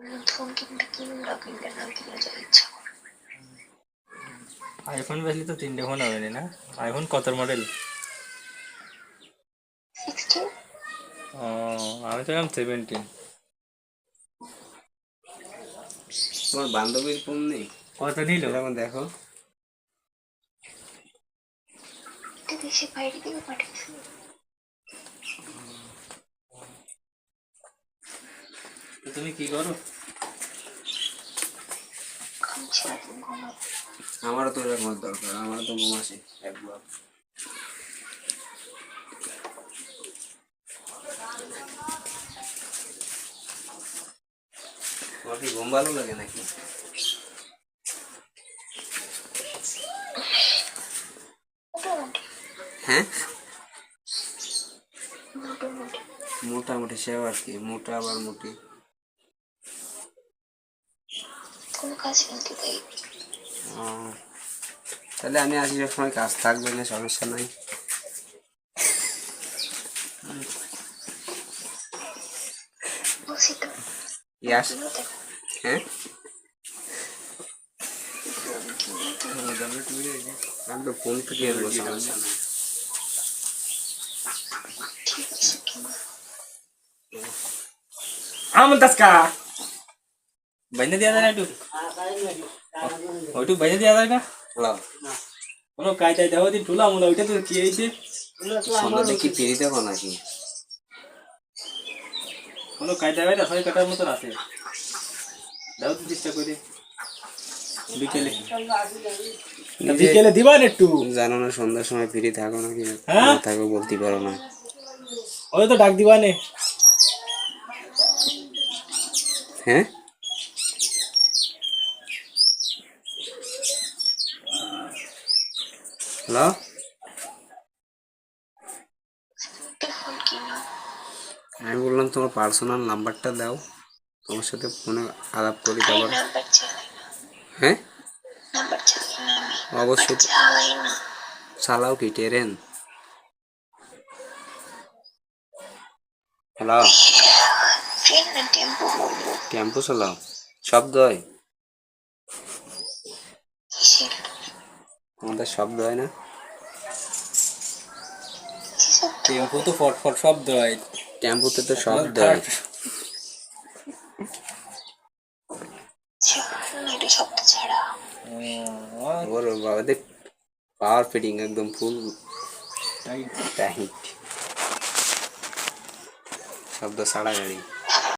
Phone কিনতে কিনবা, কিনতে না কিনে যা ইচ্ছা করে। আইফোন বেশি তো 3টে ফোন হবে না? আইফোন কত মডেল? 16। ও, আমি তো 17। তোমার বান্ধবীর ফোন নেই? কত নিল? এরকম দেখো। এটা দেশে বাইরে থেকে পাঠিয়েছি। তুমি কি করো? খাচ্ছি আর ঘুমাই। আমারও তো এরকম দরকার, আমারও তো ঘুম আসে একবার। তোমার কি ঘুম ভালো লাগে নাকি? মোটামুটি হ্যাঁ, মোটামুটি। মোটামুটি সেও আর কি, মোটা আবার মোটি। কোনো কাজ কিনতে দেয়। ও, তাহলে আমি আসি, সময় কাজ থাকবে না, সমস্যা নাই। বলছি তো ইয়াস। কিনে দেবো। হ্যাঁ, ফোন কিনে দেবো। আমি তো ফোন থেকে আনবো, সমস্যা নাই। ঠিক আছে কিনবো। আমন্তাসকা বাইনে দেওয়া যায় না একটু? ওইটুক বাইনে দেওয়া যায় না? হ্যালো, কোনো কায়দায় দেওয়া দিন ঠুলা মুলা ওইটা তো কি হয়েছে? সন্ধ্যাতে কি ফিরে দেবো নাকি? কোনো কায়দায় হয় না, 6 কাটার মতন আছে। দাও তো চেষ্টা করে বিকেলে। বিকেলে দিবা না একটু? জানো না সন্ধ্যার সময় ফ্রি থাকো নাকি হ্যাঁ, না থাকো বলতে পারো না। ওই তো ডাক দিবা নে। হ্যাঁ, হ্যালো, একটা ফোন কিনো। আমি বললাম তোমার পার্সোনাল নাম্বারটা দাও, তোমার সাথে ফোনে আলাপ করি আরে তারপর। নাম্বার চালাই না, হ্যাঁ, নাম্বার চালাই না আমি। অবশ্যই। চালাই না। চালাও কি ট্রেন? হ্যালো, ট্রেন না টেম্পো। টেম্পো চালাও? শব্দ হয়? কিসের? আমাদের শব্দ হয় না? কি শব্দ টেম্পো হবে? তো ফটফট শব্দ হয়। টেম্পোতে তো শব্দ হয়। না, এটা শব্দ ছাড়া। ওর বাবা দেখ, পাওয়ার ফিটিং একদম ফুল টাইট। টাইট, শব্দ ছাড়া গাড়ি।